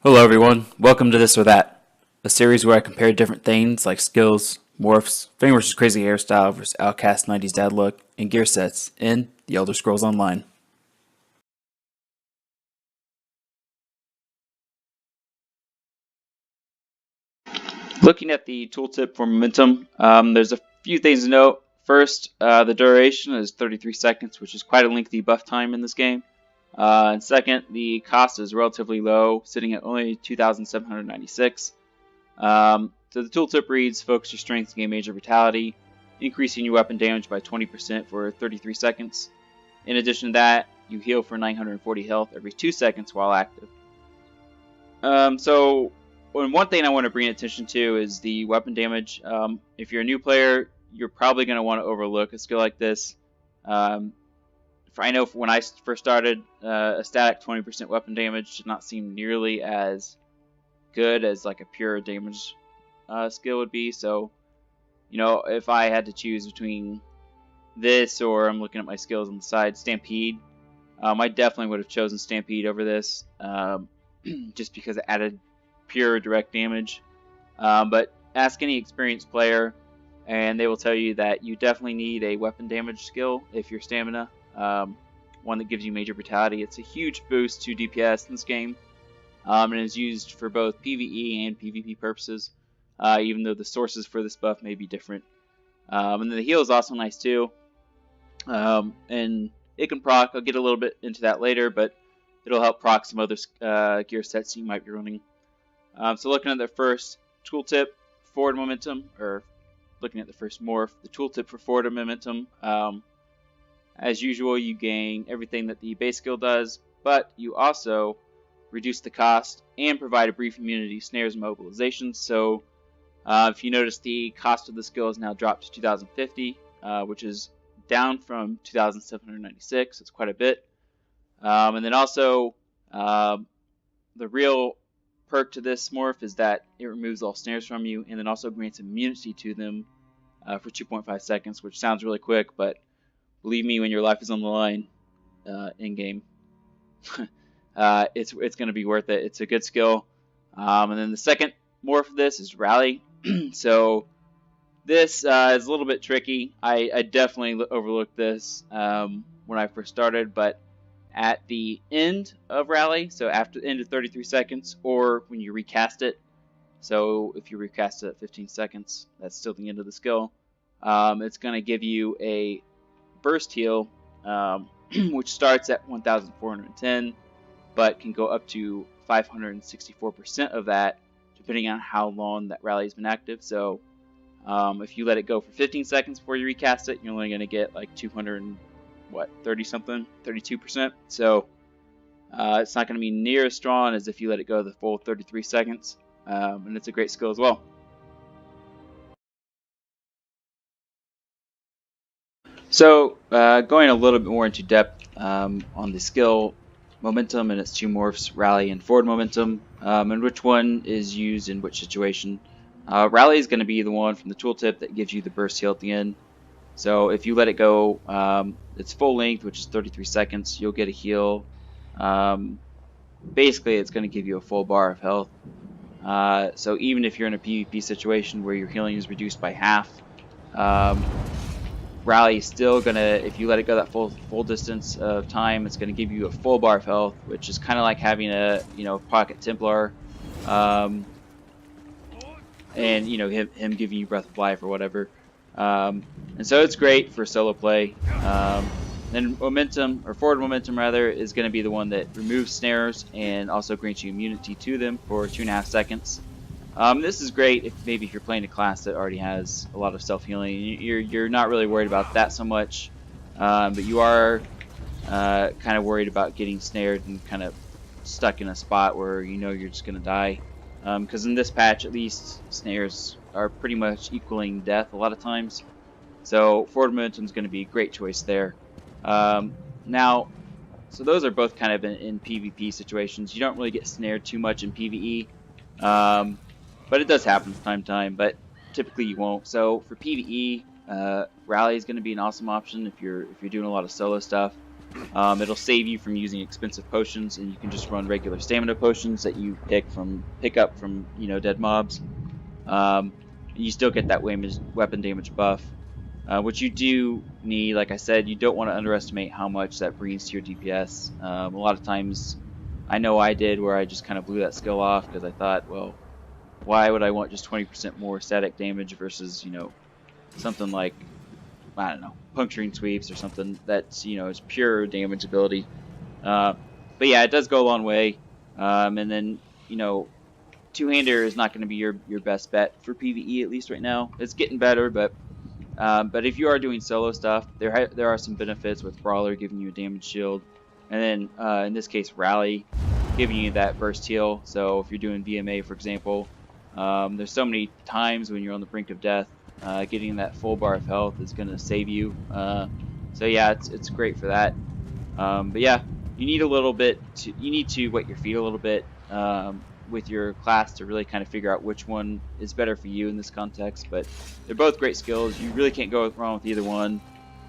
Hello everyone, welcome to This or That, a series where I compare different things like skills, morphs, Fang vs. Crazy Hairstyle vs. Outcast 90s Dad Look, and gear sets in The Elder Scrolls Online. Looking at the tooltip for momentum, there's a few things to note. First, the duration is 33 seconds, which is quite a lengthy buff time in this game. And second, the cost is relatively low, sitting at only 2,796. So the tooltip reads, focus your strength to gain major vitality, increasing your weapon damage by 20% for 33 seconds. In addition to that, you heal for 940 health every 2 seconds while active. One thing I want to bring attention to is the weapon damage. If you're a new player, you're probably going to want to overlook a skill like this. I know when I first started, a static 20% weapon damage did not seem nearly as good as like a pure damage skill would be. So, if I had to choose between this or I'm looking at my skills on the side, Stampede, I definitely would have chosen Stampede over this, just because it added pure direct damage. But ask any experienced player and they will tell you that you definitely need a weapon damage skill if you're stamina, one that gives you major vitality. It's a huge boost to DPS in this game, and is used for both PvE and PvP purposes, even though the sources for this buff may be different. And then the heal is also nice too, and it can proc. I'll get a little bit into that later, but it'll help proc some other gear sets you might be running. So looking at the first tooltip, forward momentum, or looking at the first morph, the tooltip for forward momentum. As usual, you gain everything that the base skill does, but you also reduce the cost and provide a brief immunity, snares, and mobilizations. So if you notice, the cost of the skill is now dropped to 2,050, which is down from 2,796. It's quite a bit. And then also, the real perk to this morph is that it removes all snares from you, and then also grants immunity to them for 2.5 seconds, which sounds really quick, but believe me, when your life is on the line in game, it's going to be worth it. It's a good skill. And then the second morph of this is Rally. So this is a little bit tricky. I definitely overlooked this when I first started, but at the end of Rally, so after the end of 33 seconds, or when you recast it, so if you recast it at 15 seconds, that's still the end of the skill, it's going to give you a burst heal, which starts at 1,410, but can go up to 564% of that, depending on how long that rally has been active. So if you let it go for 15 seconds before you recast it, you're only going to get like 32%. So it's not going to be near as strong as if you let it go the full 33 seconds, and it's a great skill as well. So going a little bit more into depth on the skill momentum and its two morphs, Rally and Forward Momentum, and which one is used in which situation. Rally is going to be the one from the tooltip that gives you the burst heal at the end. So if you let it go its full length, which is 33 seconds, you'll get a heal. Basically, it's going to give you a full bar of health. So even if you're in a PvP situation where your healing is reduced by half, Rally is still going to, if you let it go that full distance of time, it's going to give you a full bar of health, which is kind of like having a pocket Templar, and him giving you Breath of Life or whatever. And so it's great for solo play. Then momentum, or forward momentum rather, is going to be the one that removes snares and also grants you immunity to them for 2.5 seconds. This is great if you're playing a class that already has a lot of self-healing. You're not really worried about that so much, but you are kind of worried about getting snared and kind of stuck in a spot where you're just going to die. Because in this patch, at least, snares are pretty much equaling death a lot of times. So forward momentum is going to be a great choice there. Now, so those are both kind of in PvP situations. You don't really get snared too much in PvE, but it does happen from time to time. But typically you won't. So for PvE, Rally is going to be an awesome option if you're doing a lot of solo stuff. It'll save you from using expensive potions, and you can just run regular stamina potions that you pick up from dead mobs. And you still get that weapon damage buff. What you do need, like I said, you don't want to underestimate how much that brings to your DPS. A lot of times, I know I did, where I just kind of blew that skill off because I thought, well, why would I want just 20% more static damage versus, something like, I don't know, puncturing sweeps or something that's, is pure damage ability. But yeah, it does go a long way. And then, two-hander is not going to be your best bet for PvE, at least right now. It's getting better, but if you are doing solo stuff, there are some benefits with Brawler giving you a damage shield, and then in this case Rally giving you that burst heal. So if you're doing VMA, for example, there's so many times when you're on the brink of death, getting that full bar of health is going to save you. So yeah, it's great for that. But yeah, you need to wet your feet a little bit with your class to really kind of figure out which one is better for you in this context. But they're both great skills. You really can't go wrong with either one.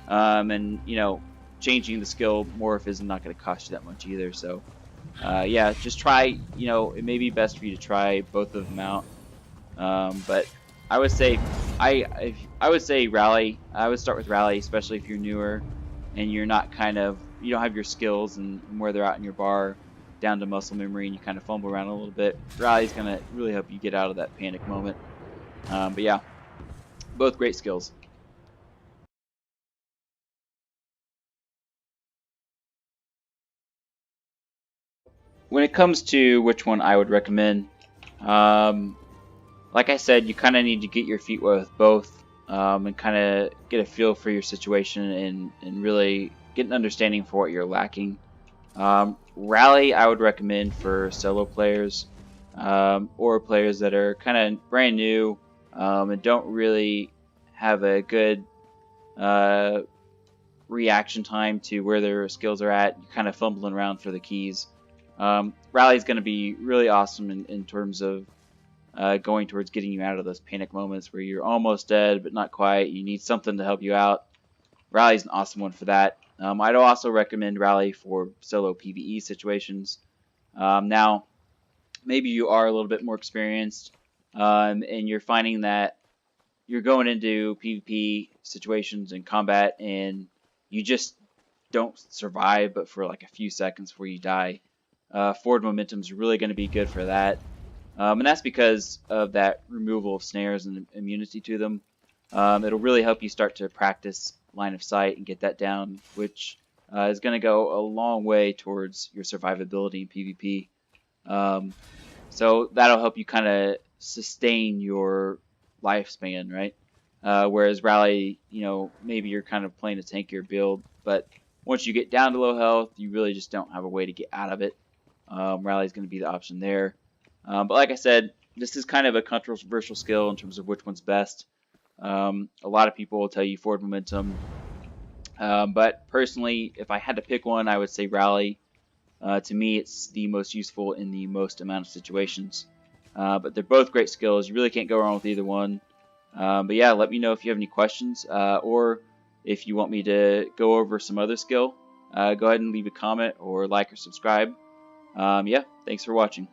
And changing the skill morph is not going to cost you that much either. So yeah, just try. It may be best for you to try both of them out. But I would say I would say Rally. I would start with Rally, especially if you're newer and you're not you don't have your skills and where they're at in your bar down to muscle memory, and you kind of fumble around a little bit. Rally's gonna really help you get out of that panic moment. But yeah, both great skills. When it comes to which one I would recommend, like I said, you kind of need to get your feet wet with both, and kind of get a feel for your situation and really get an understanding for what you're lacking. Rally, I would recommend for solo players, or players that are kind of brand new, and don't really have a good reaction time to where their skills are at. You're kind of fumbling around for the keys. Rally is going to be really awesome in terms of going towards getting you out of those panic moments where you're almost dead but not quite. You need something to help you out. Rally is an awesome one for that. I'd also recommend Rally for solo PvE situations. Now, maybe you are a little bit more experienced, and you're finding that you're going into PvP situations and combat, and you just don't survive, but for like a few seconds before you die. Forward momentum is really going to be good for that, and that's because of that removal of snares and immunity to them. It'll really help you start to practice line of sight and get that down, which is going to go a long way towards your survivability in PvP. So that'll help you kind of sustain your lifespan, right? Whereas Rally, maybe you're kind of playing a tankier build, but once you get down to low health, you really just don't have a way to get out of it. Rally is going to be the option there. But like I said, this is kind of a controversial skill in terms of which one's best. A lot of people will tell you forward momentum. But personally, if I had to pick one, I would say Rally. To me, it's the most useful in the most amount of situations. But they're both great skills. You really can't go wrong with either one. But yeah, let me know if you have any questions, or if you want me to go over some other skill. Go ahead and leave a comment or like or subscribe. Yeah, thanks for watching.